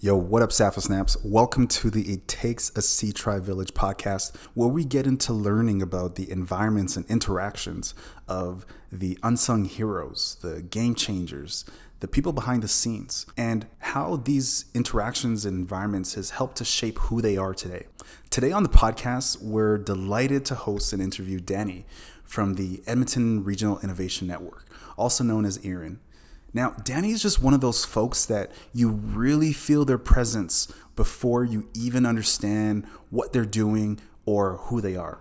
Yo, what up, Sappho Snaps? Welcome to the It Takes a Sea Tri Village podcast, where we get into learning about the environments and interactions of the unsung heroes, the game changers, the people behind the scenes, and how these interactions and environments has helped to shape who they are today. Today on the podcast, we're delighted to host and interview Dani from the Edmonton Regional Innovation Network, also known as ERIN. Now, Dani is just one of those folks that you really feel their presence before you even understand what they're doing or who they are.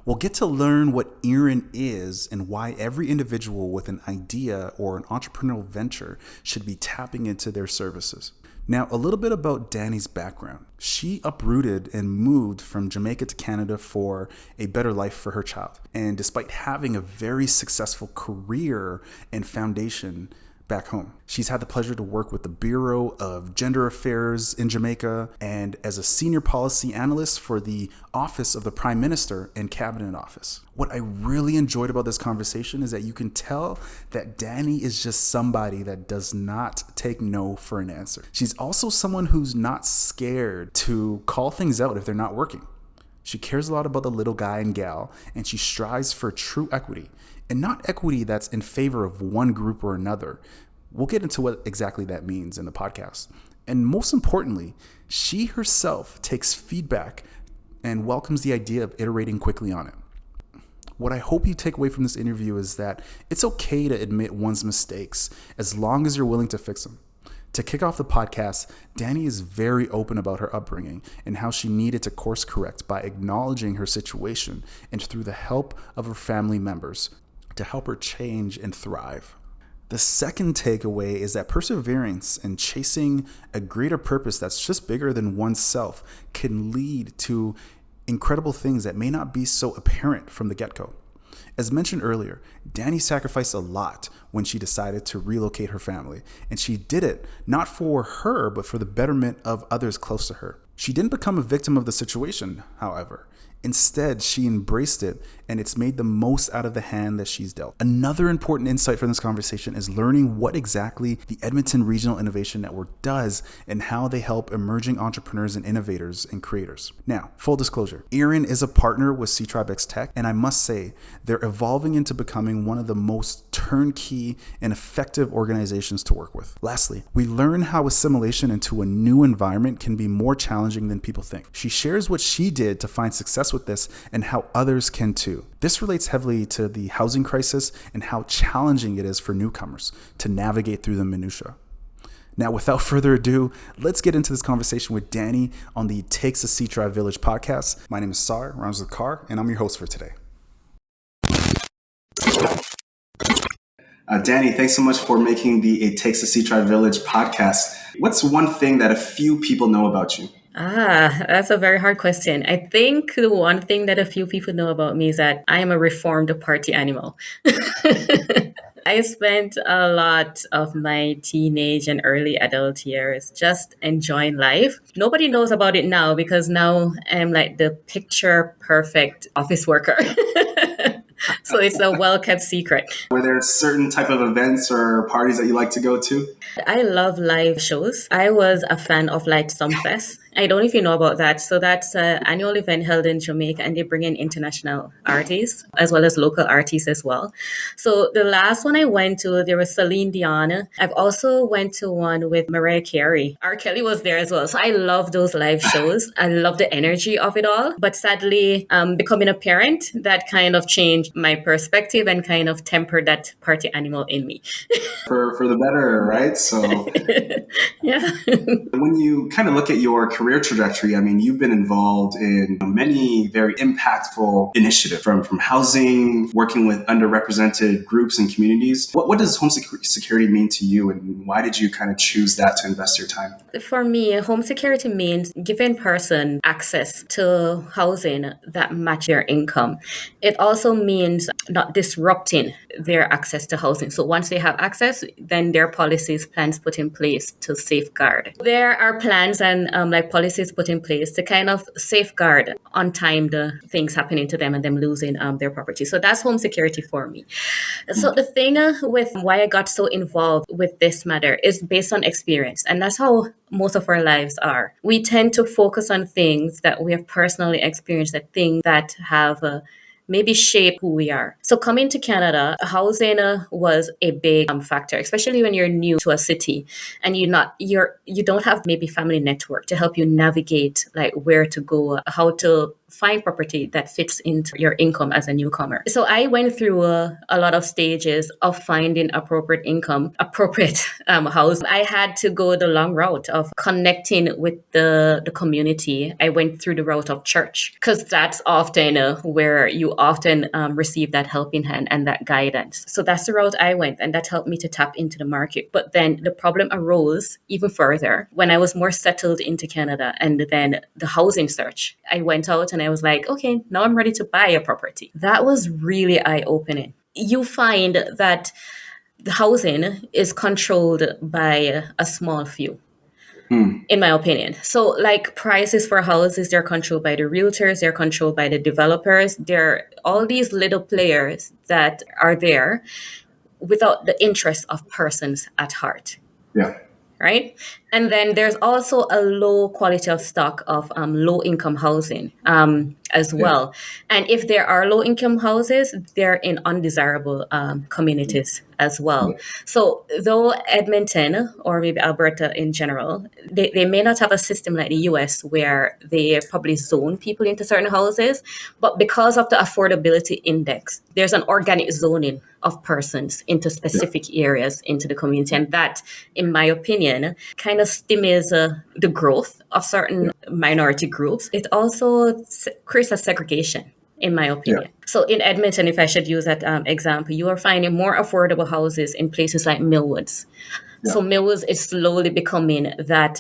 We'll get to learn what ERIN is and why every individual with an idea or an entrepreneurial venture should be tapping into their services. Now, a little bit about Dani's background. She uprooted and moved from Jamaica to Canada for a better life for her child. And despite having a very successful career and foundation back home, she's had the pleasure to work with the Bureau of Gender Affairs in Jamaica and as a senior policy analyst for the Office of the Prime Minister and Cabinet Office. What I really enjoyed about this conversation is that you can tell that Dani is just somebody that does not take no for an answer. She's also someone who's not scared to call things out if they're not working. She cares a lot about the little guy and gal, and she strives for true equity, and not equity that's in favor of one group or another. We'll get into what exactly that means in the podcast. And most importantly, she herself takes feedback and welcomes the idea of iterating quickly on it. What I hope you take away from this interview is that it's okay to admit one's mistakes as long as you're willing to fix them. To kick off the podcast, Dani is very open about her upbringing and how she needed to course correct by acknowledging her situation and through the help of her family members to help her change and thrive. The second takeaway is that perseverance and chasing a greater purpose that's just bigger than oneself can lead to incredible things that may not be so apparent from the get-go. As mentioned earlier, Dani sacrificed a lot when she decided to relocate her family, and she did it not for her, but for the betterment of others close to her. She didn't become a victim of the situation, however. Instead, she embraced it, and it's made the most out of the hand that she's dealt. Another important insight from this conversation is learning what exactly the Edmonton Regional Innovation Network does and how they help emerging entrepreneurs and innovators and creators. Now, full disclosure, ERIN is a partner with C-Tribex Tech, and I must say, they're evolving into becoming one of the most turnkey and effective organizations to work with. Lastly, we learn how assimilation into a new environment can be more challenging than people think. She shares what she did to find success with this and how others can too. This relates heavily to the housing crisis and how challenging it is for newcomers to navigate through the minutiae. Now, without further ado, let's get into this conversation with Dani on the Takes a Sea Tri Village podcast. My name is Sar, rhymes with car, and I'm your host for today. Dani, thanks so much for making the It Takes a Sea Tri Village podcast. What's one thing that a few people know about you? That's a very hard question. I think the one thing that a few people know about me is that I am a reformed party animal. I spent a lot of my teenage and early adult years just enjoying life. Nobody knows about it now because now I'm like the picture perfect office worker. So it's a well-kept secret. Were there certain type of events or parties that you like to go to? I love live shows. I was a fan of like Sumfest. I don't know if you know about that. So that's an annual event held in Jamaica, and they bring in international artists as well as local artists as well. So the last one I went to, there was Celine Dion. I've also went to one with Mariah Carey. R. Kelly was there as well. So I love those live shows. I love the energy of it all. But sadly, becoming a parent, that kind of changed my perspective and kind of tempered that party animal in me. For the better, right? So yeah. When you kind of look at your career trajectory, I mean, you've been involved in many very impactful initiatives from housing, working with underrepresented groups and communities. What does home security mean to you, and why did you kind of choose that to invest your time? For me, home security means giving person access to housing that match their income. It also means means not disrupting their access to housing. So once they have access, then there are policies, plans put in place to safeguard. There are plans and policies put in place to kind of safeguard untimed things happening to them and them losing their property. So that's home security for me. So the thing with why I got so involved with this matter is based on experience. And that's how most of our lives are. We tend to focus on things that we have personally experienced, that things that have maybe shape who we are. So coming to Canada, housing was a big factor, especially when you're new to a city and you don't have maybe family network to help you navigate like where to go, how to find property that fits into your income as a newcomer. So I went through a lot of stages of finding appropriate house. I had to go the long route of connecting with the community. I went through the route of church because that's often where you often receive that helping hand and that guidance. So that's the route I went, and that helped me to tap into the market. But then the problem arose even further when I was more settled into Canada, and then the housing search. I went out and I was like, okay, now I'm ready to buy a property. That was really eye-opening. You find that the housing is controlled by a small few, in my opinion. So like prices for houses, they're controlled by the realtors, they're controlled by the developers. They're all these little players that are there without the interest of persons at heart. Yeah. Right? And then there's also a low quality of stock of low income housing as well. And if there are low income houses, they're in undesirable communities as well. So though Edmonton or maybe Alberta in general, they may not have a system like the US where they probably zone people into certain houses, but because of the affordability index, there's an organic zoning of persons into specific areas into the community. And that, in my opinion, kind of stimulates the growth of certain minority groups. It also creates a segregation, in my opinion. Yeah. So in Edmonton, if I should use that example, you are finding more affordable houses in places like Millwoods. Yeah. So Millwoods is slowly becoming that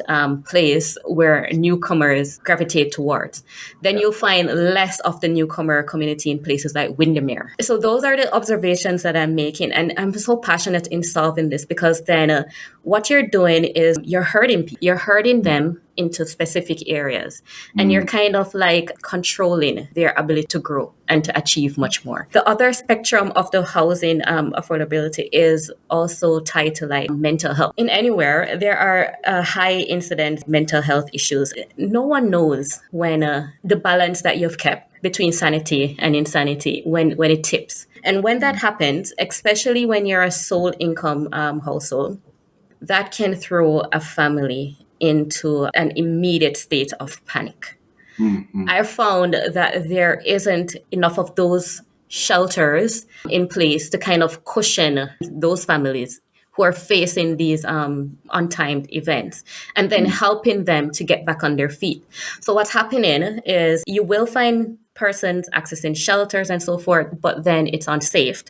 place where newcomers gravitate towards. Then you'll find less of the newcomer community in places like Windermere. So those are the observations that I'm making. And I'm so passionate in solving this because then what you're doing is you're herding people. You're herding them into specific areas. And you're kind of like controlling their ability to grow and to achieve much more. The other spectrum of the housing affordability is also tied to like mental health. In anywhere, there are high incident mental health issues. No one knows when the balance that you've kept between sanity and insanity, when it tips. And when that happens, especially when you're a sole income household, that can throw a family into an immediate state of panic. I found that there isn't enough of those shelters in place to kind of cushion those families who are facing these untimed events and then helping them to get back on their feet. So what's happening is you will find persons accessing shelters and so forth, but then it's unsafe.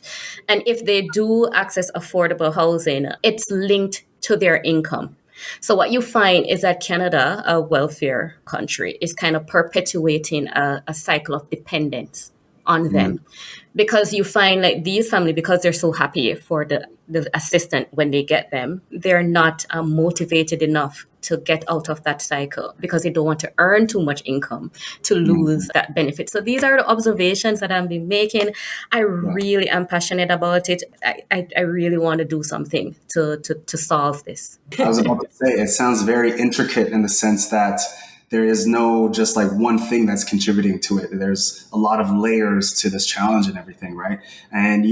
And if they do access affordable housing, it's linked to their income. So what you find is that Canada, a welfare country, is kind of perpetuating a cycle of dependence on them. Because you find like these families, because they're so happy for the assistant when they get them, they're not motivated enough to get out of that cycle because they don't want to earn too much income to lose that benefit. So these are the observations that I've been making. I really am passionate about it. I really want to do something to solve this. I was about to say, it sounds very intricate in the sense that there is no just like one thing that's contributing to it. There's a lot of layers to this challenge and everything, right? And,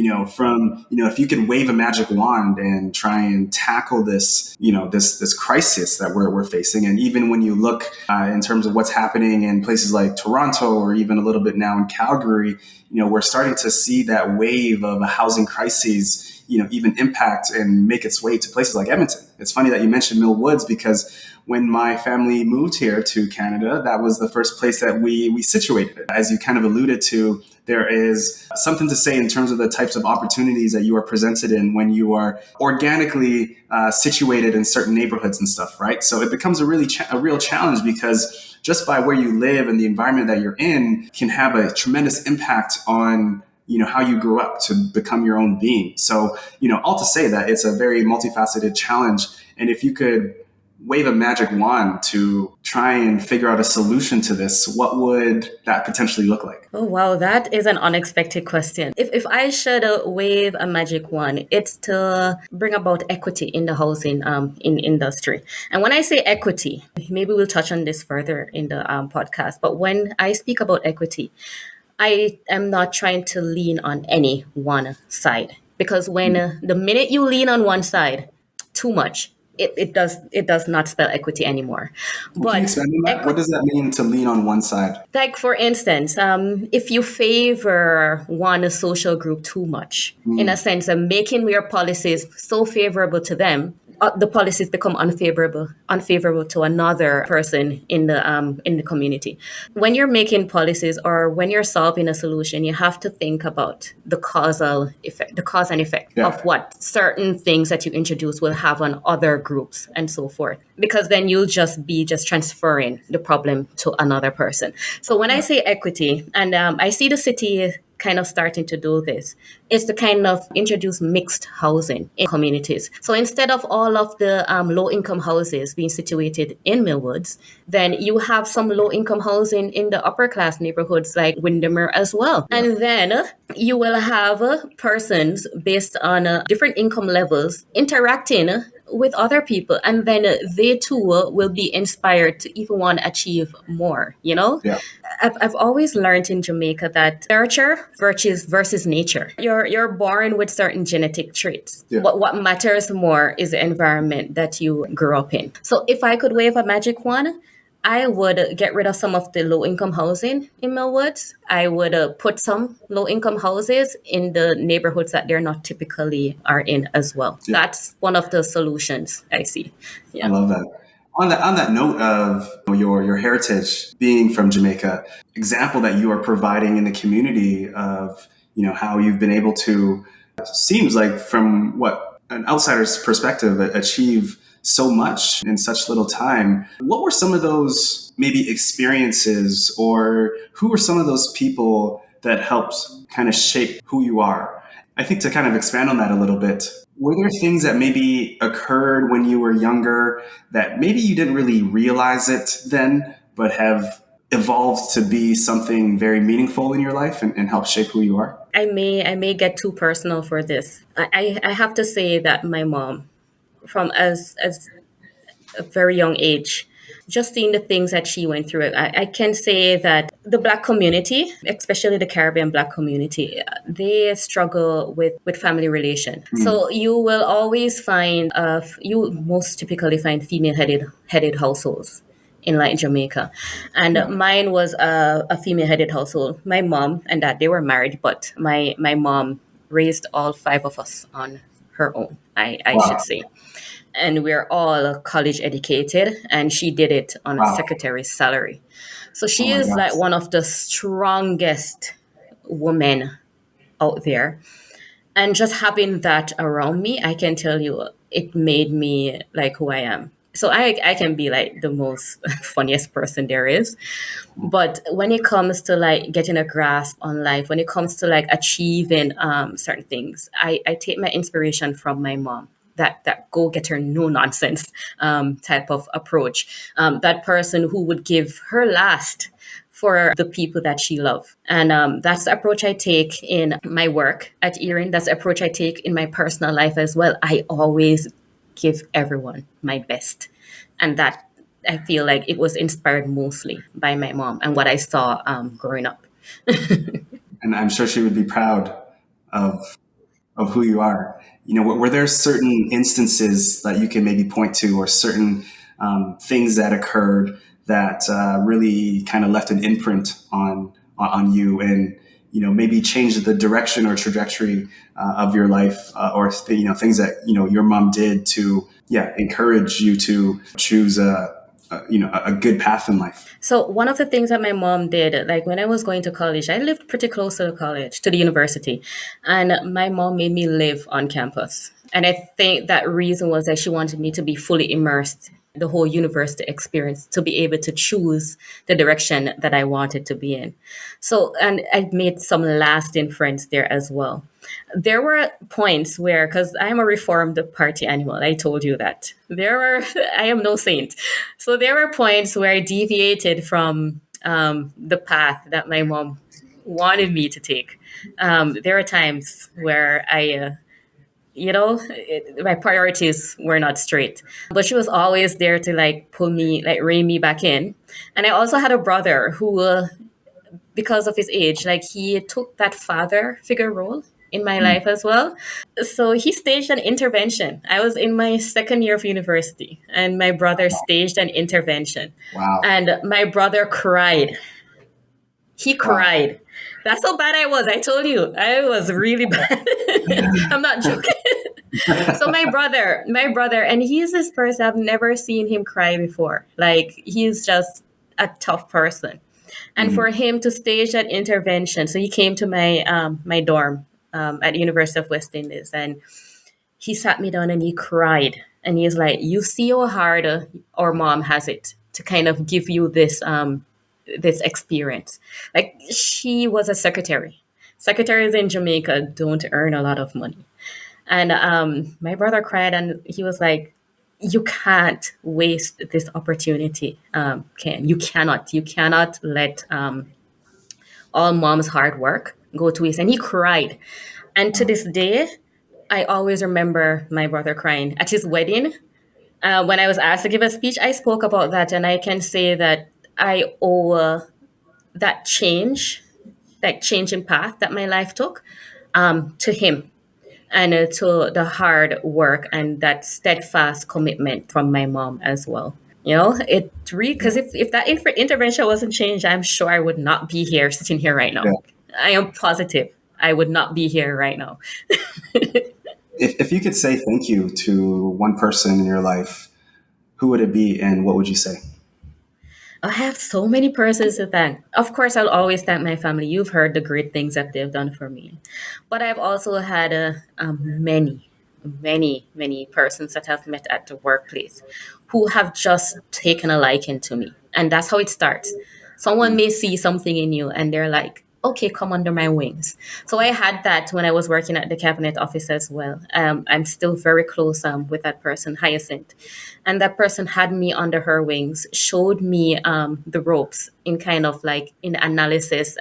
if you could wave a magic wand and try and tackle this, this crisis that we're facing. And even when you look in terms of what's happening in places like Toronto or even a little bit now in Calgary, we're starting to see that wave of a housing crisis, even impact and make its way to places like Edmonton. It's funny that you mentioned Millwoods because when my family moved here to Canada, that was the first place that we situated it. As you kind of alluded to, there is something to say in terms of the types of opportunities that you are presented in when you are organically situated in certain neighborhoods and stuff, right? So it becomes a real challenge because just by where you live and the environment that you're in can have a tremendous impact on how you grew up to become your own being. So, all to say that it's a very multifaceted challenge. And if you could wave a magic wand to try and figure out a solution to this, what would that potentially look like? Oh, wow. That is an unexpected question. If I should wave a magic wand, it's to bring about equity in the housing in industry. And when I say equity, maybe we'll touch on this further in the podcast. But when I speak about equity, I am not trying to lean on any one side, because when the minute you lean on one side too much, it does not spell equity anymore. Well, can you expand on that? What does that mean to lean on one side? Like, for instance, if you favor one social group too much, in a sense of making your policies so favorable to them, the policies become unfavorable to another person in the community. When you're making policies or when you're solving a solution, you have to think about the cause and effect of what certain things that you introduce will have on other groups and so forth. Because then you'll just be transferring the problem to another person. So when I say equity, and I see the city kind of starting to do this, is to kind of introduce mixed housing in communities. So instead of all of the low-income houses being situated in Millwoods, then you have some low-income housing in the upper-class neighborhoods like Windermere as well. Yeah. And then you will have persons based on different income levels interacting with other people, and then they too will be inspired to even want to achieve more. Yeah. I've always learned in Jamaica that nurture versus nature. You're born with certain genetic traits, but what matters more is the environment that you grew up in. So if I could wave a magic wand, I would get rid of some of the low-income housing in Millwoods. I would put some low-income houses in the neighborhoods that they're not typically are in as well. Yeah. That's one of the solutions I see. Yeah. I love that. On that note of your heritage, being from Jamaica, example that you are providing in the community of how you've been able to, seems like from what an outsider's perspective, achieve so much in such little time. What were some of those maybe experiences, or who were some of those people that helped kind of shape who you are? I think to kind of expand on that a little bit, were there things that maybe occurred when you were younger that maybe you didn't really realize it then, but have evolved to be something very meaningful in your life and help shape who you are? I may get too personal for this. I have to say that my mom, from as a very young age, just seeing the things that she went through, I can say that the Black community, especially the Caribbean Black community, they struggle with family relation. So you will always find, you most typically find female-headed households in like Jamaica. And mine was a female-headed household. My mom and dad, they were married, but my mom raised all 5 of us on her own, I should say. And we're all college educated, and she did it on a secretary's salary. So she is like one of the strongest women out there. And just having that around me, I can tell you, it made me like who I am. So I can be like the most funniest person there is. But when it comes to like getting a grasp on life, when it comes to like achieving certain things, I take my inspiration from my mom. That go-getter, no-nonsense type of approach. That person who would give her last for the people that she loved. And that's the approach I take in my work at ERIN. That's the approach I take in my personal life as well. I always give everyone my best. And that, I feel like it was inspired mostly by my mom and what I saw growing up. And I'm sure she would be proud of who you are. Were there certain instances that you can maybe point to, or certain things that occurred that really kind of left an imprint on you, and maybe changed the direction or trajectory of your life, or things that your mom did to encourage you to choose a good path in life? So one of the things that my mom did, like when I was going to college, I lived pretty close to the university, and my mom made me live on campus. And I think that reason was that she wanted me to be fully immersed the whole university experience to be able to choose the direction that I wanted to be in. So, and I made some lasting friends there as well. There were points where, because I am a reformed party animal, I told you that. I am no saint. So there were points where I deviated from the path that my mom wanted me to take. There are times where my priorities were not straight, but she was always there to like pull me, like rein me back in. And I also had a brother who, because of his age, like he took that father figure role in my life as well. So he staged an intervention. I was in my second year of university, and my brother staged an intervention. Wow. And my brother cried. He cried. That's how bad I was. I told you, I was really bad. I'm not joking. So my brother, and he's this person, I've never seen him cry before. Like, he's just a tough person. And for him to stage that intervention, so he came to my dorm at the University of West Indies, and he sat me down and he cried. And he's like, "You see how hard our mom has it to kind of give you this this experience." Like, she was a secretary. Secretaries in Jamaica don't earn a lot of money. And my brother cried, and he was like, "You can't waste this opportunity, Ken. You cannot let all mom's hard work go to waste." And he cried. And to this day, I always remember my brother crying. At his wedding, when I was asked to give a speech, I spoke about that. And I can say that I owe that change in path that my life took, to him, and to the hard work and that steadfast commitment from my mom as well. It really, because if that intervention wasn't changed, I'm sure I would not be here, sitting here right now. Yeah. I am positive I would not be here right now. If you could say thank you to one person in your life, who would it be, and what would you say? I have so many persons to thank. Of course, I'll always thank my family. You've heard the great things that they've done for me. But I've also had many, many persons that I've met at the workplace who have just taken a liking to me. And that's how it starts. Someone may see something in you and they're like, "Okay, come under my wings." So I had that when I was working at the cabinet office as well. I'm still very close with that person, Hyacinth. And that person had me under her wings, showed me the ropes in kind of like in analysis,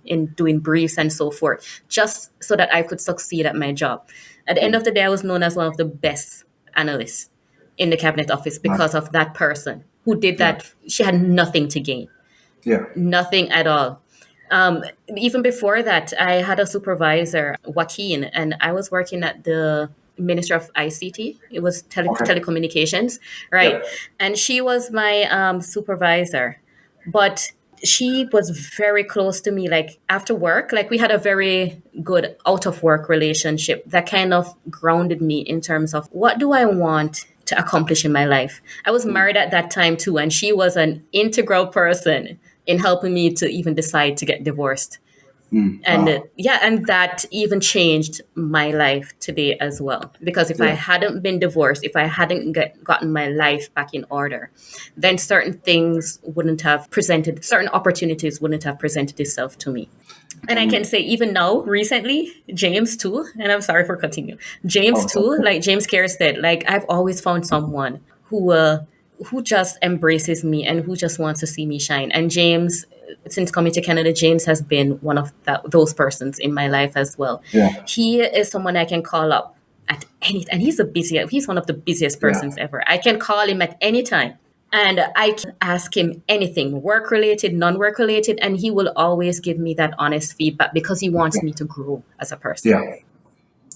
in doing briefs and so forth, just so that I could succeed at my job. At the end of the day, I was known as one of the best analysts in the cabinet office because of that person who did that. She had nothing to gain. Yeah. Nothing at all. Even before that, I had a supervisor, Joaquin, and I was working at the Minister of ICT. It was telecommunications, right? Yeah. And she was my supervisor, but she was very close to me. Like, after work, like, we had a very good out of work relationship that kind of grounded me in terms of what do I want to accomplish in my life. I was married at that time too, and she was an integral person in helping me to even decide to get divorced. And and that even changed my life today as well. Because if I hadn't been divorced, if I hadn't gotten my life back in order, then certain things wouldn't have presented, certain opportunities wouldn't have presented itself to me. And I can say even now, recently, James too, and I'm sorry for continuing, James too, like James Kerstead, like I've always found someone who just embraces me and who just wants to see me shine. And James, since coming to Canada, James has been one of those persons in my life as well. Yeah. He is someone I can call up at any time. And he's one of the busiest persons ever. I can call him at any time and I can ask him anything, work related, non-work related, and he will always give me that honest feedback because he wants me to grow as a person. Yeah.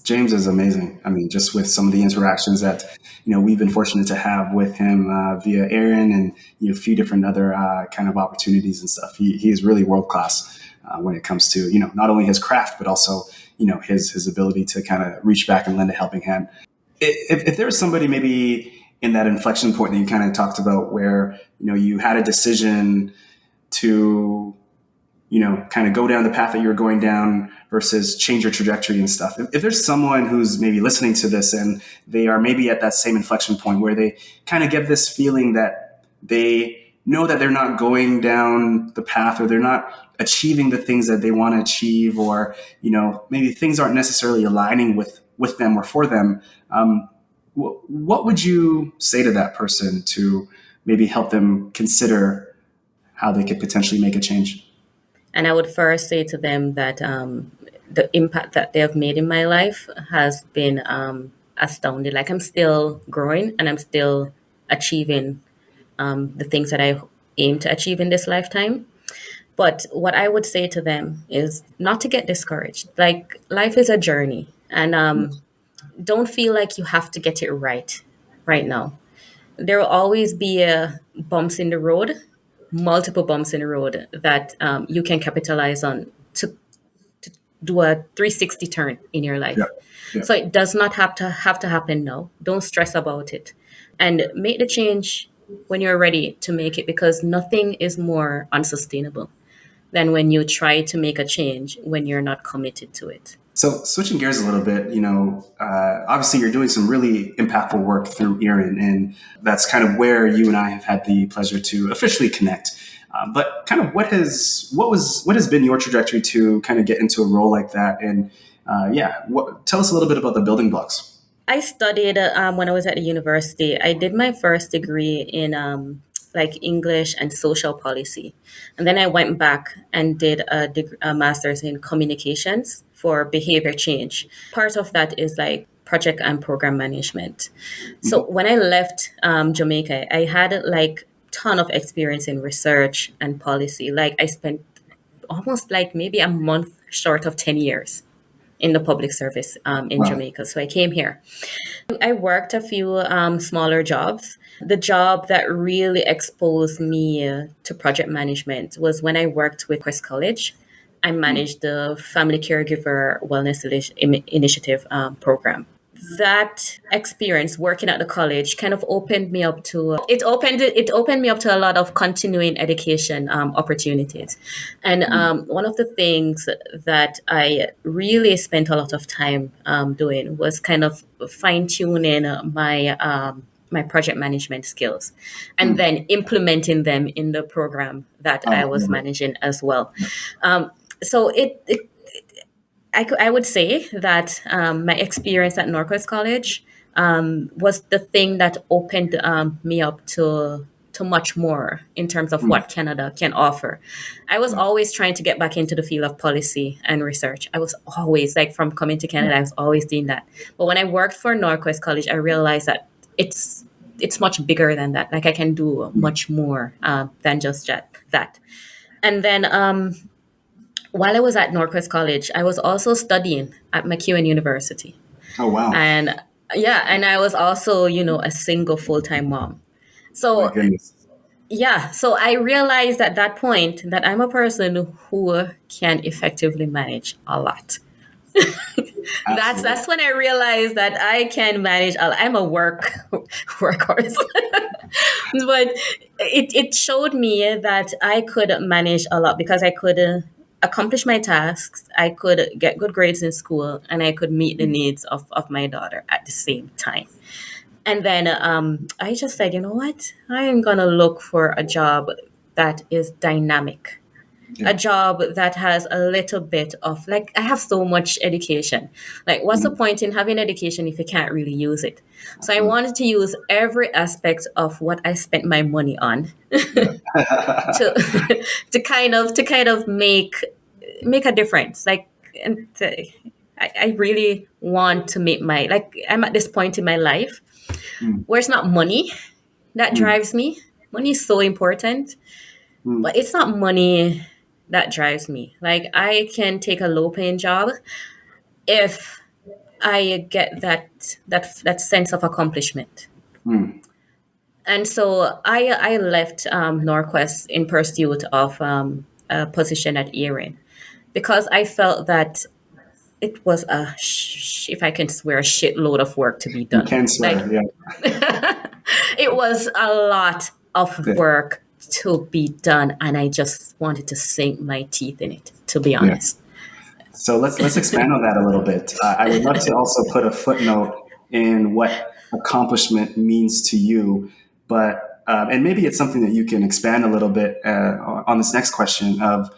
James is amazing. I mean, just with some of the interactions that, we've been fortunate to have with him via ERIN and a few different other kind of opportunities and stuff. He is really world class when it comes to, not only his craft, but also, his ability to kind of reach back and lend a helping hand. If there was somebody maybe in that inflection point that you kind of talked about where, you had a decision to kind of go down the path that you're going down versus change your trajectory and stuff. If there's someone who's maybe listening to this and they are maybe at that same inflection point where they kind of get this feeling that they know that they're not going down the path, or they're not achieving the things that they want to achieve, or, maybe things aren't necessarily aligning with them or for them, what would you say to that person to maybe help them consider how they could potentially make a change? And I would first say to them that the impact that they have made in my life has been astounding. Like, I'm still growing and I'm still achieving the things that I aim to achieve in this lifetime. But what I would say to them is not to get discouraged. Like, life is a journey, and don't feel like you have to get it right now. There will always be bumps in the road, multiple bumps in the road that you can capitalize on to do a 360 turn in your life. Yeah. Yeah. So it does not have to happen now. Don't stress about it, and make the change when you're ready to make it, because nothing is more unsustainable than when you try to make a change when you're not committed to it. So switching gears a little bit, obviously you're doing some really impactful work through ERIN, and that's kind of where you and I have had the pleasure to officially connect. But kind of what has been your trajectory to kind of get into a role like that? And tell us a little bit about the building blocks. I studied when I was at the university. I did my first degree in English and social policy. And then I went back and did a master's in communications for behavior change. Part of that is like project and program management. So when I left Jamaica, I had ton of experience in research and policy. Like, I spent almost maybe a month short of 10 years in the public service in Jamaica. So I came here. I worked a few smaller jobs. The job that really exposed me to project management was when I worked with Quest College. I managed the Family Caregiver Wellness Initiative program. That experience working at the college kind of opened me up to a lot of continuing education opportunities. And one of the things that I really spent a lot of time doing was kind of fine-tuning my project management skills, and then implementing them in the program that I was managing as well. So I would say that my experience at Northwest College was the thing that opened me up to much more in terms of what Canada can offer. I was always trying to get back into the field of policy and research. I was always, from coming to Canada, I was always doing that. But when I worked for Northwest College, I realized that it's much bigger than that. Like, I can do much more than just that. And then while I was at Northwest College, I was also studying at McEwen University. Oh, wow. And I was also, a single full-time mom. So, my goodness. Yeah, so I realized at that point that I'm a person who can effectively manage a lot. That's when I realized that I can manage. I'm a workhorse, but it showed me that I could manage a lot because I could accomplish my tasks. I could get good grades in school, and I could meet the needs of my daughter at the same time. And then I just said, you know what? I am gonna look for a job that is dynamic. A job that has a little bit of I have so much education. What's the point in having education if you can't really use it? So I wanted to use every aspect of what I spent my money on to kind of make a difference. I really want to make I'm at this point in my life where it's not money that drives me. Money is so important, but it's not money that drives me. I can take a low-paying job if I get that sense of accomplishment. And so I left Norquest in pursuit of a position at ERIN because I felt that it was if I can swear, a shitload of work to be done. You can swear, yeah. It was a lot of work to be done, and I just wanted to sink my teeth in it, to be Yeah. honest. So let's expand on that a little bit. I would love to also put a footnote in what accomplishment means to you, but and maybe it's something that you can expand a little bit on this next question of,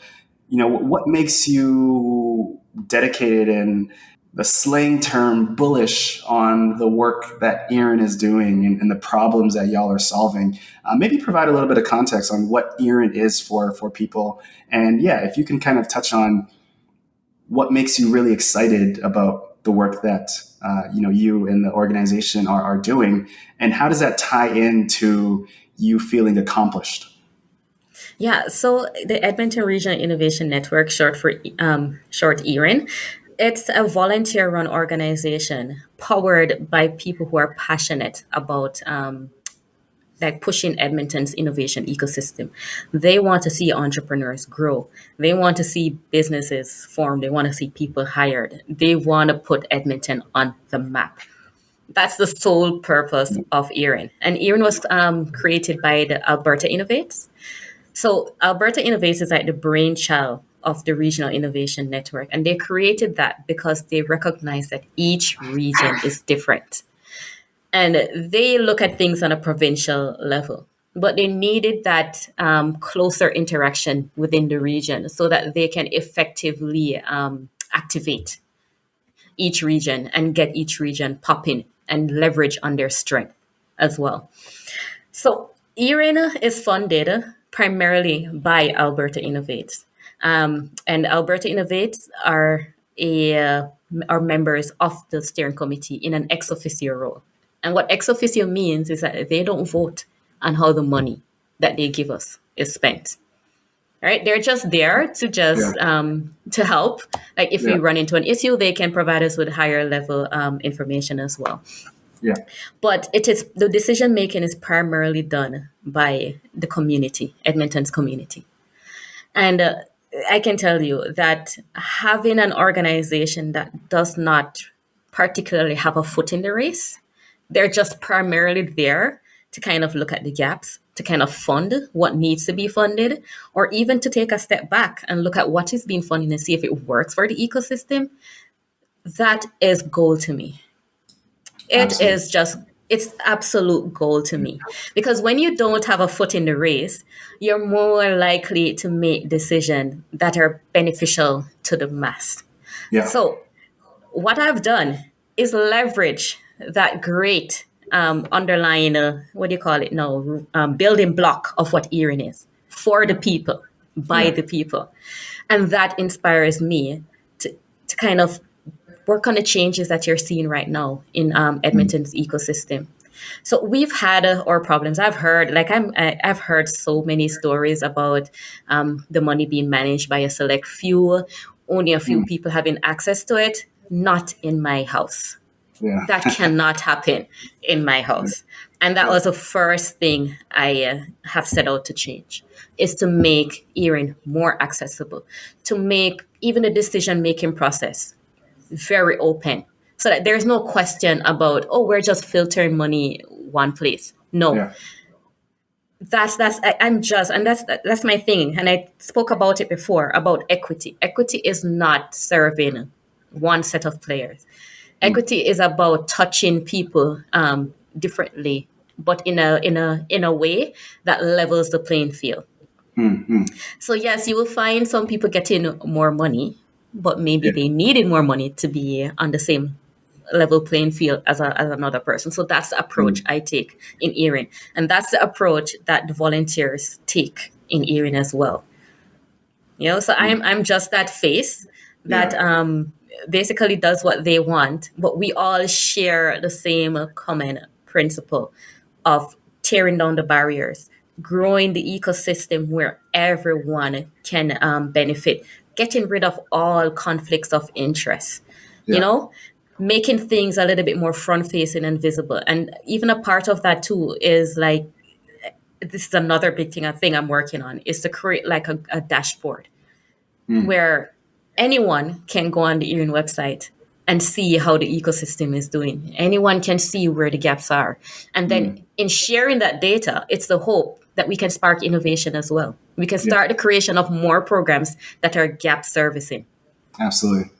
what makes you dedicated and the slang term bullish on the work that ERIN is doing and the problems that y'all are solving. Maybe provide a little bit of context on what ERIN is for people. And yeah, if you can kind of touch on what makes you really excited about the work that you and the organization are doing, and how does that tie into you feeling accomplished? Yeah, so the Edmonton Regional Innovation Network, short ERIN, it's a volunteer-run organization powered by people who are passionate about like pushing Edmonton's innovation ecosystem. They want to see entrepreneurs grow. They want to see businesses form. They want to see people hired. They want to put Edmonton on the map. That's the sole purpose of ERIN. And ERIN was created by the Alberta Innovates. So Alberta Innovates is like the brainchild of the Regional Innovation Network. And they created that because they recognize that each region is different. And they look at things on a provincial level. But they needed that closer interaction within the region so that they can effectively activate each region and get each region popping and leverage on their strength as well. So ERIN is funded primarily by Alberta Innovates. And Alberta Innovates are members of the steering committee in an ex officio role. And what ex officio means is that they don't vote on how the money that they give us is spent. Right? They're just there to to help. Like if we run into an issue, they can provide us with higher level information as well. Yeah. But the decision making is primarily done by the community, Edmonton's community. And I can tell you that having an organization that does not particularly have a foot in the race, they're just primarily there to kind of look at the gaps, to kind of fund what needs to be funded, or even to take a step back and look at what is being funded and see if it works for the ecosystem. That is gold to me. It's absolute gold to me. Because when you don't have a foot in the race, you're more likely to make decisions that are beneficial to the mass. Yeah. So what I've done is leverage that great underlying, building block of what ERIN is for the people, by the people. And that inspires me to kind of work on the changes that you're seeing right now in Edmonton's ecosystem. So we've had our problems. I've heard so many stories about the money being managed by a select few, only a few people having access to it. Not in my house. Yeah. That cannot happen in my house. And that was the first thing I have set out to change, is to make ERIN more accessible, to make even the decision-making process very open, so that there's no question about, we're just filtering money one place. No. Yeah. That's my thing. And I spoke about it before about equity. Equity is not serving one set of players. Equity is about touching people differently, but in a way that levels the playing field. Mm-hmm. So yes, you will find some people getting more money, but maybe they needed more money to be on the same level playing field as another person. So that's the approach I take in ERIN. And that's the approach that the volunteers take in ERIN as well. So I'm just that face that basically does what they want, but we all share the same common principle of tearing down the barriers, growing the ecosystem where everyone can benefit, getting rid of all conflicts of interest, making things a little bit more front-facing and visible. And even a part of that too is like, this is another big thing I'm working on, is to create like a dashboard where anyone can go on the ERIN website and see how the ecosystem is doing. Anyone can see where the gaps are. And then in sharing that data, it's the hope that we can spark innovation as well. We can start the creation of more programs that are gap servicing. Absolutely.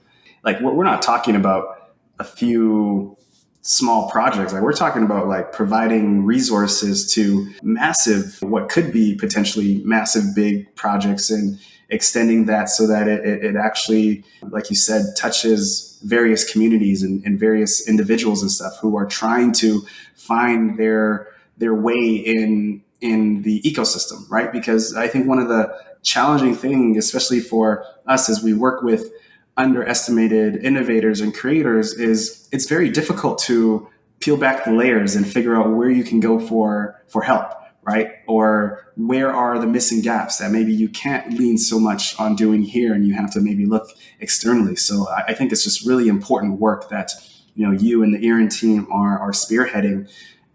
Like we're not talking about a few small projects. Like we're talking about like providing resources to massive, what could be potentially massive, big projects, and extending that so that it actually, like you said, touches various communities and various individuals and stuff who are trying to find their way in the ecosystem, right? Because I think one of the challenging things, especially for us as we work with underestimated innovators and creators, is it's very difficult to peel back the layers and figure out where you can go for help, right? Or where are the missing gaps that maybe you can't lean so much on doing here and you have to maybe look externally. So I think it's just really important work that you and the ERIN team are spearheading,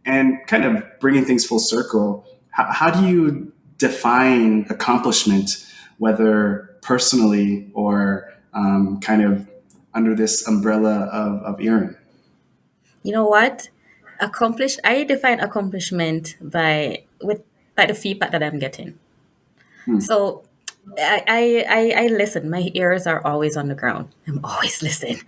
and kind of bringing things full circle. How do you define accomplishment, whether personally or kind of under this umbrella of ERIN? You know what? I define accomplishment by the feedback that I'm getting. So I listen. My ears are always on the ground. I'm always listening,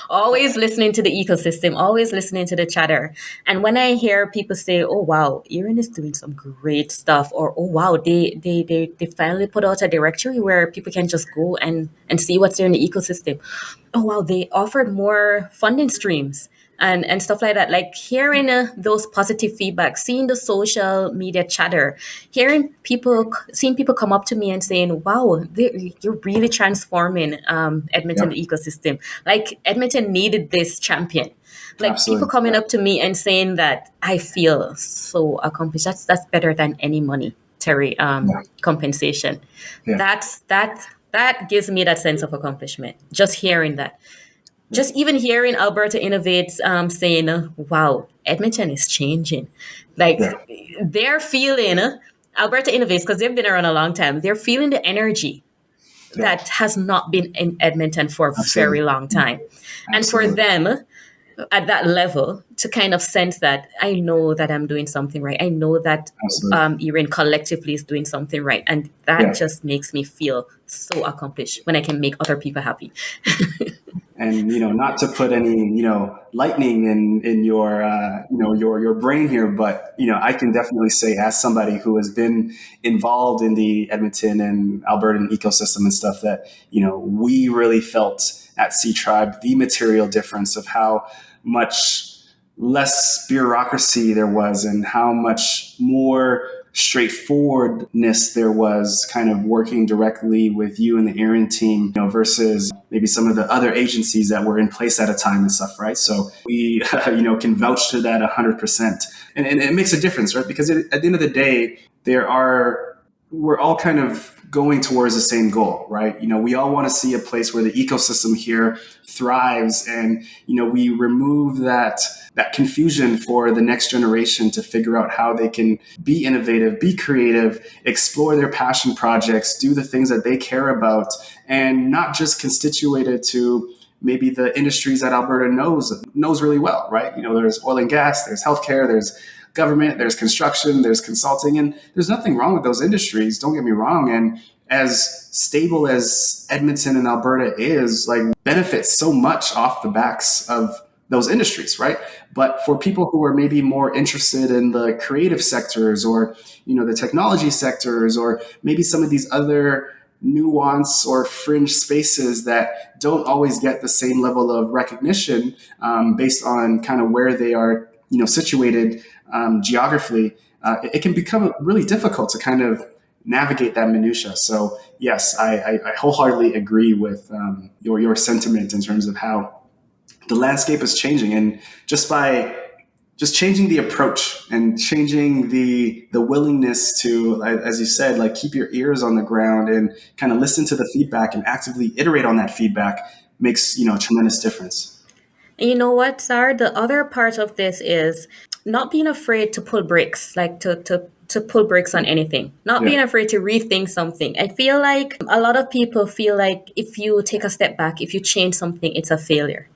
always listening to the ecosystem, always listening to the chatter. And when I hear people say, "Oh wow, ERIN is doing some great stuff," or "Oh wow, they finally put out a directory where people can just go and see what's there in the ecosystem. Oh wow, they offered more funding streams." And stuff like that, like hearing those positive feedback, seeing the social media chatter, seeing people come up to me and saying, "Wow, you're really transforming Edmonton ecosystem. Like Edmonton needed this champion." Like Absolutely. People coming up to me and saying that I feel so accomplished. That's better than any monetary compensation. Yeah. That gives me that sense of accomplishment. Just hearing that. Just even hearing Alberta Innovates saying, "Wow, Edmonton is changing." Like they're feeling Alberta Innovates, because they've been around a long time. They're feeling the energy that has not been in Edmonton for a very long time. And for them at that level to kind of sense that I know that I'm doing something right. I know that ERIN collectively is doing something right. And that just makes me feel so accomplished when I can make other people happy. And not to put any lightning in your your brain here, but I can definitely say, as somebody who has been involved in the Edmonton and Albertan ecosystem and stuff, that we really felt at Sea Tribe the material difference of how much less bureaucracy there was and how much more straightforwardness there was kind of working directly with you and the ERIN team, versus maybe some of the other agencies that were in place at a time and stuff, right? So we, can vouch to that 100%. And it makes a difference, right? Because at the end of the day, we're all kind of going towards the same goal, right? We all want to see a place where the ecosystem here thrives, and we remove that confusion for the next generation to figure out how they can be innovative, be creative, explore their passion projects, do the things that they care about, and not just constituted to maybe the industries that Alberta knows really well, right? There's oil and gas, there's healthcare, there's government, there's construction, there's consulting, and there's nothing wrong with those industries. Don't get me wrong. And as stable as Edmonton and Alberta is, like, benefits so much off the backs of those industries, right? But for people who are maybe more interested in the creative sectors, or the technology sectors, or maybe some of these other nuance or fringe spaces that don't always get the same level of recognition based on kind of where they are situated geographically, it can become really difficult to kind of navigate that minutia. So yes, I wholeheartedly agree with your sentiment in terms of how the landscape is changing, and just by changing the approach and changing the willingness to, as you said, like, keep your ears on the ground and kind of listen to the feedback and actively iterate on that feedback makes a tremendous difference. And you know what, Sar? The other part of this is not being afraid to pull brakes, like to pull brakes on anything, not being afraid to rethink something. I feel like a lot of people feel like if you take a step back, if you change something, it's a failure.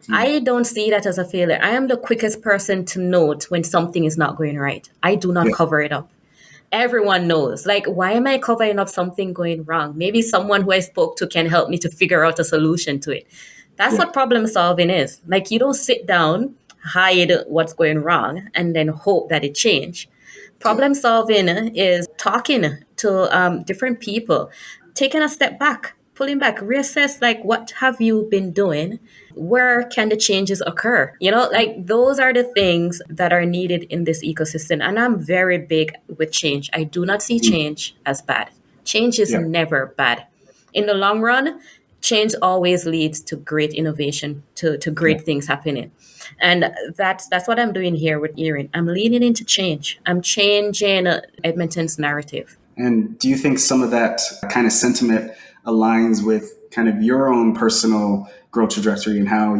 I don't see that as a failure. I am the quickest person to note when something is not going right. I do not cover it up. Everyone knows. Like, why am I covering up something going wrong? Maybe someone who I spoke to can help me to figure out a solution to it. That's Yeah. what problem solving is. Like, you don't sit down, hide what's going wrong, and then hope that it change. Problem solving is talking to different people, taking a step back, pulling back, reassess, like, what have you been doing? Where can the changes occur? Like, those are the things that are needed in this ecosystem. And I'm very big with change. I do not see Mm. change as bad. Change is Yeah. never bad. In the long run, change always leads to great innovation, to Yeah. great things happening. And that's what I'm doing here with ERIN. I'm leaning into change. I'm changing Edmonton's narrative. And do you think some of that kind of sentiment aligns with kind of your own personal growth trajectory and how,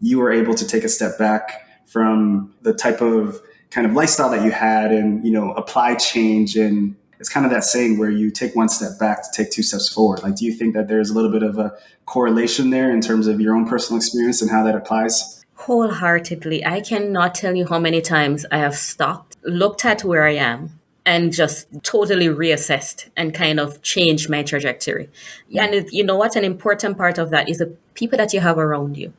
you were able to take a step back from the type of kind of lifestyle that you had and, apply change? And it's kind of that saying where you take one step back to take two steps forward. Like, do you think that there's a little bit of a correlation there in terms of your own personal experience and how that applies? Wholeheartedly. I cannot tell you how many times I have stopped, looked at where I am, and just totally reassessed and kind of changed my trajectory. And you know what? An important part of that is the people that you have around you.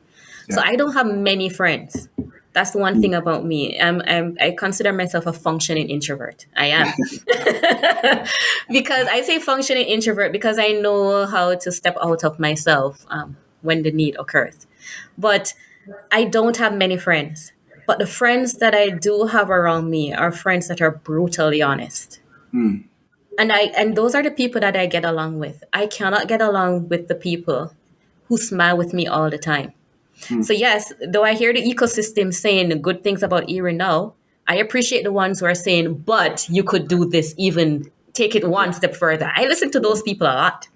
Yeah. So I don't have many friends. That's the one thing about me. I consider myself a functioning introvert. I am. Because I say functioning introvert because I know how to step out of myself when the need occurs. But I don't have many friends. But the friends that I do have around me are friends that are brutally honest. Mm. And those are the people that I get along with. I cannot get along with the people who smile with me all the time. So yes, though I hear the ecosystem saying good things about ERIN now, I appreciate the ones who are saying, but you could do this, even take it one step further. I listen to those people a lot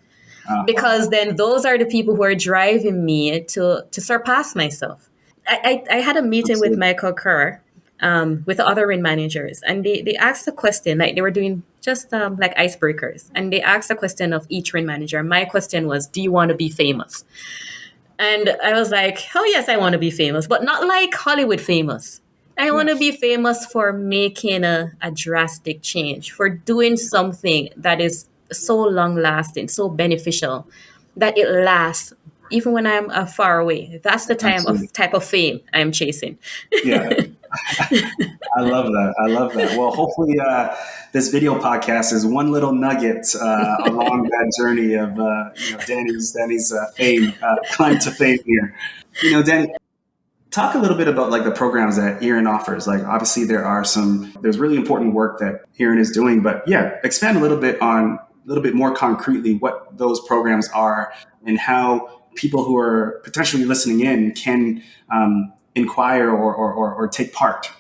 because then those are the people who are driving me to surpass myself. I had a meeting with Absolutely. Michael Kerr, with the other RIN managers, and they asked a question, like they were doing just like icebreakers, and they asked a question of each RIN manager. My question was, do you want to be famous? And I was like, oh, yes, I want to be famous, but not like Hollywood famous. I want to be famous for making a drastic change, for doing something that is so long lasting, so beneficial that it lasts even when I'm far away. That's the Absolutely. type of fame I'm chasing. Yeah. I love that. I love that. Well, hopefully, this video podcast is one little nugget along that journey of Danny's fame, climb to fame here. Danny, talk a little bit about like the programs that ERIN offers. Like, obviously, there's really important work that ERIN is doing, but yeah, expand a little bit more concretely what those programs are and how people who are potentially listening in can inquire or take part.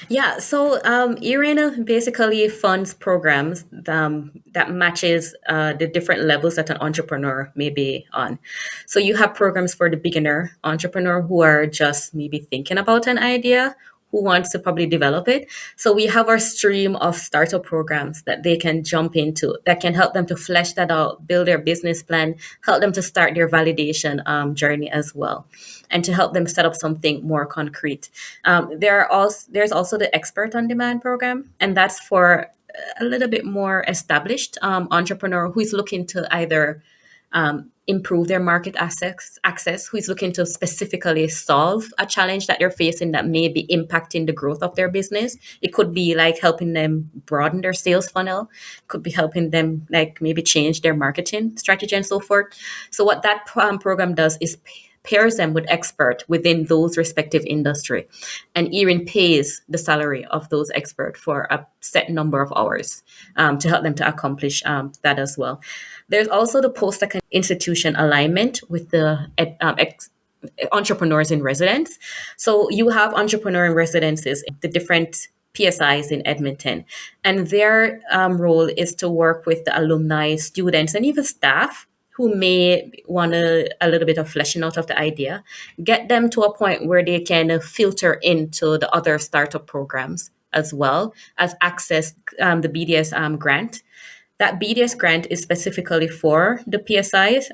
Yeah, so ERIN basically funds programs that matches the different levels that an entrepreneur may be on. So you have programs for the beginner entrepreneur who are just maybe thinking about an idea, who wants to probably develop it. So we have our stream of startup programs that they can jump into that can help them to flesh that out, build their business plan, help them to start their validation journey as well, and to help them set up something more concrete. There's also the expert on demand program, and that's for a little bit more established entrepreneur who is looking to either improve their market access, who is looking to specifically solve a challenge that they're facing that may be impacting the growth of their business. It could be like helping them broaden their sales funnel, could be helping them like maybe change their marketing strategy and so forth. So what that program does is pairs them with expert within those respective industry, and ERIN pays the salary of those experts for a set number of hours to help them to accomplish that as well. There's also the post-secondary institution alignment with the entrepreneurs in residence. So you have entrepreneur in residences, the different PSIs in Edmonton, and their role is to work with the alumni, students, and even staff who may want a little bit of fleshing out of the idea, get them to a point where they can filter into the other startup programs as well as access the BDS grant. That BDS grant is specifically for the PSIs,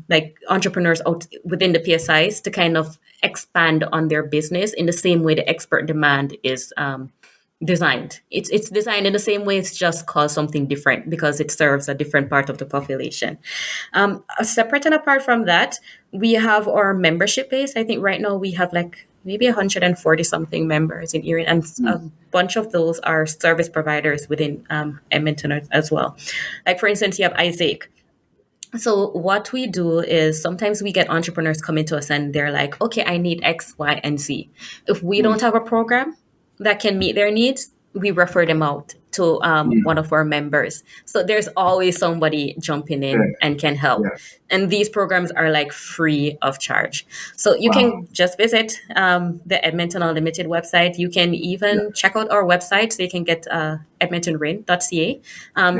like entrepreneurs out within the PSIs to kind of expand on their business in the same way the expert demand is designed. It's designed in the same way. It's just called something different because it serves a different part of the population. Separate and apart from that, we have our membership base. I think right now we have like maybe 140 something members in ERIN, and a bunch of those are service providers within Edmonton as well. Like for instance, you have Isaac. So what we do is sometimes we get entrepreneurs coming to us and they're like, okay, I need X, Y, and Z. If we don't have a program that can meet their needs, we refer them out to one of our members. So there's always somebody jumping in and can help. Yeah. And these programs are like free of charge. So you can just visit the Edmonton Unlimited website. You can even check out our website. So you can get edmontonrin.ca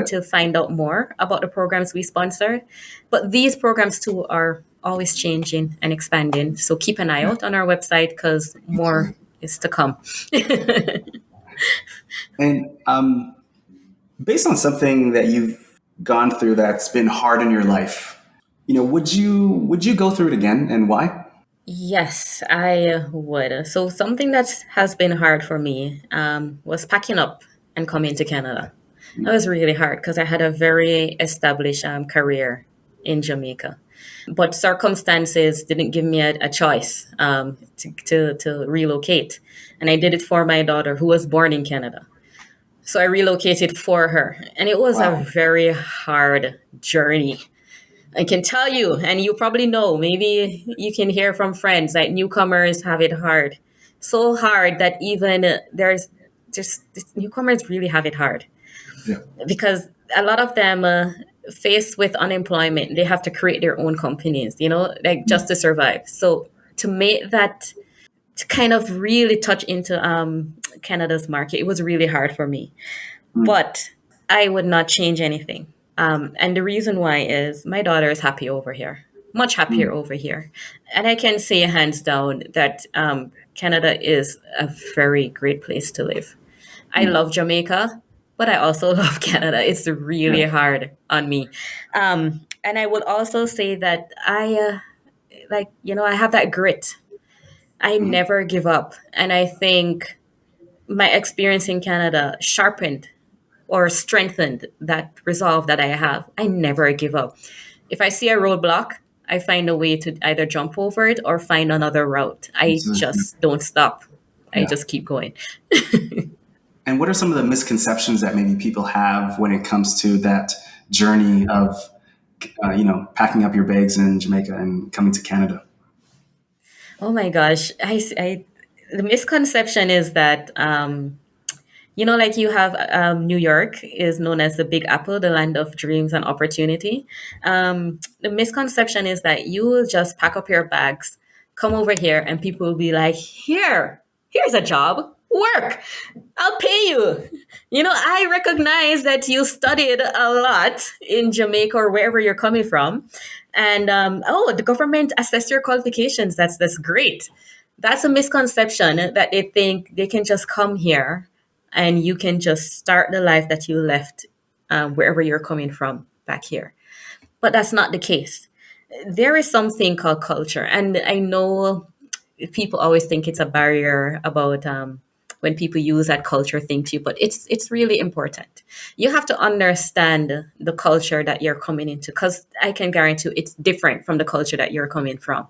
to find out more about the programs we sponsor. But these programs too are always changing and expanding. So keep an eye out on our website because more is to come. And based on something that you've gone through that's been hard in your life, would you go through it again, and why? Yes, I would. So something that has been hard for me was packing up and coming to Canada. That was really hard because I had a very established career in Jamaica. But circumstances didn't give me a choice to relocate. And I did it for my daughter who was born in Canada. So I relocated for her. And it was a very hard journey. I can tell you, and you probably know, maybe you can hear from friends that newcomers have it hard. So hard that even there's just newcomers really have it hard. Yeah. Because a lot of them faced with unemployment, they have to create their own companies, like just to survive. So to make that, to kind of really touch into Canada's market, it was really hard for me. But I would not change anything. And the reason why is my daughter is happy over here, much happier over here. And I can say hands down that Canada is a very great place to live. I love Jamaica, but I also love Canada. It's really hard on me. And I would also say that I have that grit. I never give up. And I think my experience in Canada sharpened or strengthened that resolve that I have. I never give up. If I see a roadblock, I find a way to either jump over it or find another route. I just don't stop. I just keep going. And what are some of the misconceptions that maybe people have when it comes to that journey of, packing up your bags in Jamaica and coming to Canada? Oh my gosh. The misconception is that, like you have New York is known as the Big Apple, the land of dreams and opportunity. The misconception is that you will just pack up your bags, come over here, and people will be like, here's a job, work, I'll pay you. I recognize that you studied a lot in Jamaica or wherever you're coming from. And, the government assessed your qualifications. That's great. That's a misconception that they think they can just come here and you can just start the life that you left wherever you're coming from back here. But that's not the case. There is something called culture. And I know people always think it's a barrier about when people use that culture thing to you, but it's really important. You have to understand the culture that you're coming into, because I can guarantee you it's different from the culture that you're coming from.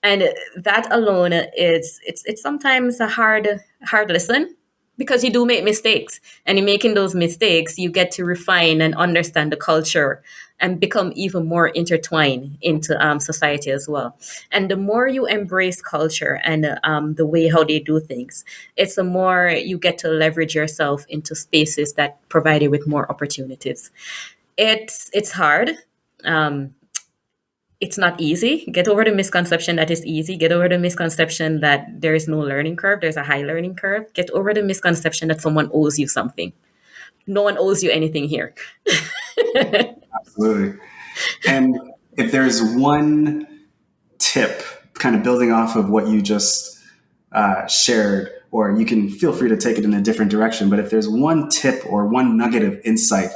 And that alone it's sometimes a hard lesson, because you do make mistakes, and in making those mistakes, you get to refine and understand the culture and become even more intertwined into society as well. And the more you embrace culture and the way how they do things, it's the more you get to leverage yourself into spaces that provide you with more opportunities. It's hard. It's not easy. Get over the misconception that it's easy. Get over the misconception that there is no learning curve. There's a high learning curve. Get over the misconception that someone owes you something. No one owes you anything here. Absolutely. And if there's one tip, kind of building off of what you just shared, or you can feel free to take it in a different direction, but if there's one tip or one nugget of insight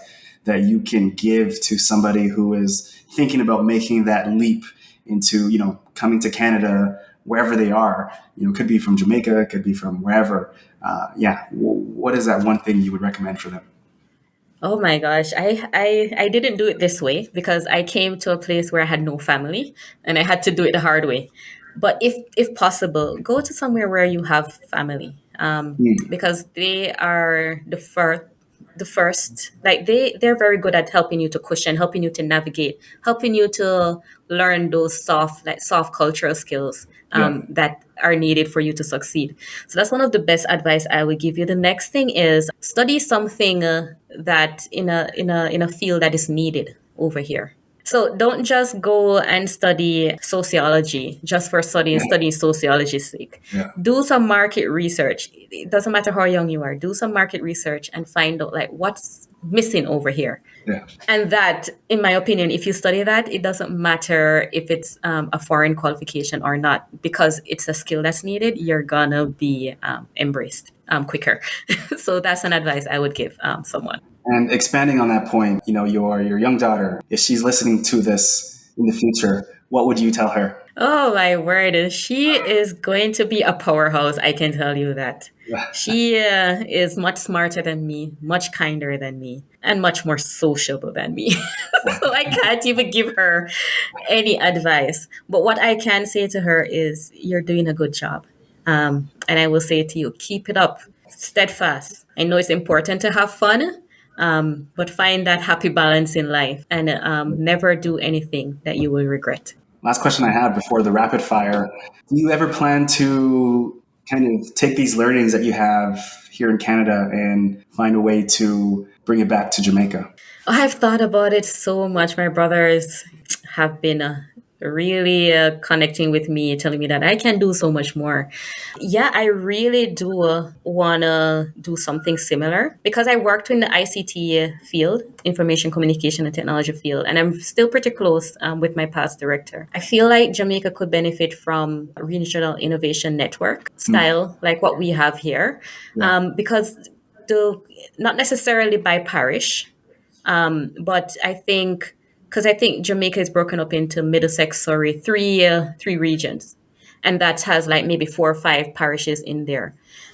that you can give to somebody who is thinking about making that leap into, coming to Canada wherever they are. It could be from Jamaica, it could be from wherever. What is that one thing you would recommend for them? Oh my gosh, I didn't do it this way because I came to a place where I had no family and I had to do it the hard way. But if possible, go to somewhere where you have family, because they are the first, like they're very good at helping you to cushion, helping you to navigate, helping you to learn those soft cultural skills Yeah. that are needed for you to succeed. So that's one of the best advice I would give you. The next thing is study something that in a field that is needed over here. So don't just go and study sociology just for studying sociology's sake. Yeah. Do some market research. It doesn't matter how young you are. Do some market research and find out like what's missing over here. Yeah. And that, in my opinion, if you study that, it doesn't matter if it's a foreign qualification or not, because it's a skill that's needed. You're gonna be embraced quicker. So that's an advice I would give someone. And expanding on that point, your young daughter, if she's listening to this in the future, what would you tell her? Oh my word. She is going to be a powerhouse. I can tell you that. She is much smarter than me, much kinder than me, and much more sociable than me. So I can't even give her any advice. But what I can say to her is, you're doing a good job. And I will say to you, keep it up, steadfast. I know it's important to have fun, but find that happy balance in life and never do anything that you will regret. Last question I have before the rapid fire. Do you ever plan to kind of take these learnings that you have here in Canada and find a way to bring it back to Jamaica? I've thought about it so much. My brothers have been really connecting with me, telling me that I can do so much more. Yeah, I really do want to do something similar because I worked in the ICT field, information communication and technology field, and I'm still pretty close with my past director. I feel like Jamaica could benefit from a regional innovation network style like what we have here, because not necessarily by parish, but because I think Jamaica is broken up into three regions, and that has like maybe 4 or 5 parishes in there.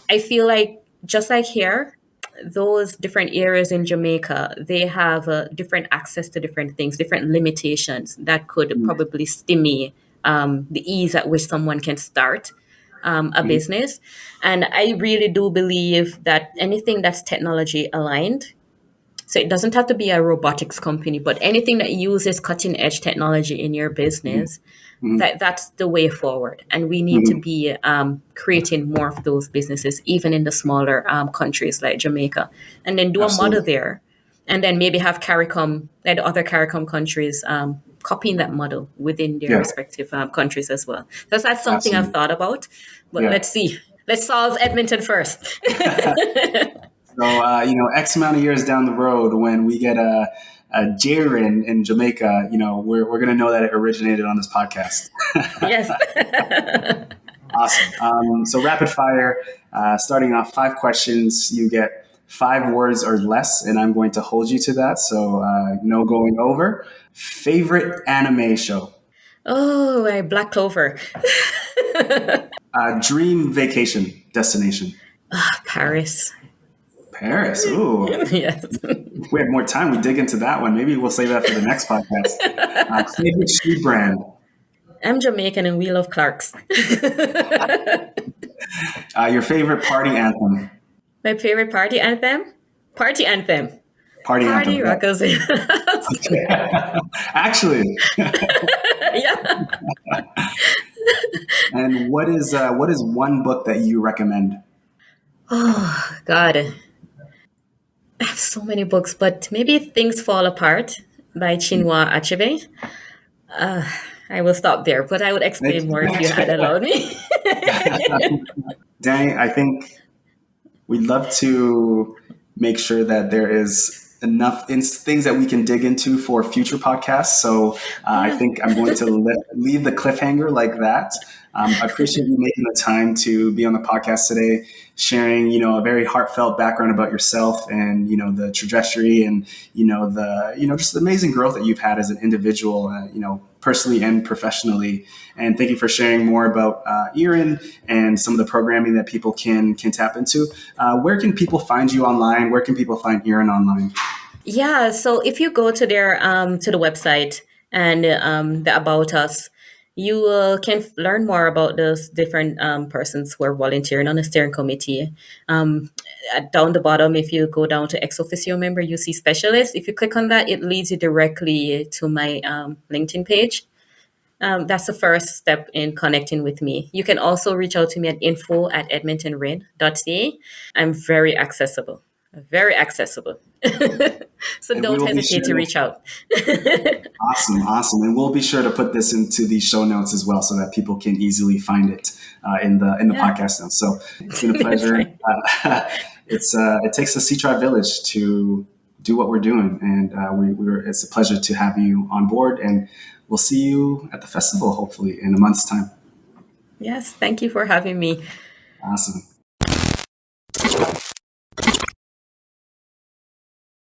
I feel like just like here, those different areas in Jamaica, they have different access to different things, different limitations that could probably stymie the ease at which someone can start a business. And I really do believe that anything that's technology aligned, so it doesn't have to be a robotics company, but anything that uses cutting edge technology in your business, that's the way forward. And we need to be creating more of those businesses, even in the smaller countries like Jamaica, and then do Absolutely. a model there, and then maybe have CARICOM, like the other CARICOM countries, copying that model within their respective countries as well. That's something I've thought about, but let's see. Let's solve Edmonton first. So, X amount of years down the road, when we get a ERIN in Jamaica, we're going to know that it originated on this podcast. Yes. Awesome. So rapid fire, starting off 5 questions. You get 5 words or less, and I'm going to hold you to that. So no going over. Favorite anime show? Oh, Black Clover. Dream vacation destination? Paris. Paris. Ooh. Yes. We have more time. We dig into that one. Maybe we'll save that for the next podcast. Favorite street brand? I'm Jamaican and we love Clark's. Your favorite party anthem? My favorite party anthem? Party anthem. Party anthem. Rockers. Actually. Yeah. And what is one book that you recommend? Oh, God. I have so many books, but maybe Things Fall Apart by Chinua Achebe. I will stop there, but I would explain more if you had allowed me. Dani, I think we'd love to make sure that there is enough things that we can dig into for future podcasts. So I think I'm going to leave the cliffhanger like that. I appreciate you making the time to be on the podcast today, sharing, a very heartfelt background about yourself and, the trajectory and, just the amazing growth that you've had as an individual, personally and professionally. And thank you for sharing more about ERIN and some of the programming that people can tap into. Where can people find you online? Where can people find ERIN online? Yeah, so if you go to their to the website and the About Us, you can learn more about those different persons who are volunteering on the steering committee. Down the bottom, if you go down to ex officio member, you see specialist. If you click on that, it leads you directly to my LinkedIn page. That's the first step in connecting with me. You can also reach out to me at info@edmontonrin.ca. I'm very accessible, very accessible. So And we don't will be hesitate to sure. reach out. Awesome. And we'll be sure to put this into the show notes as well so that people can easily find it in the Yeah. podcast notes. So it's been a pleasure. It takes a C-Tribe village to do what we're doing. And it's a pleasure to have you on board. And we'll see you at the festival, hopefully, in a month's time. Yes, thank you for having me. Awesome.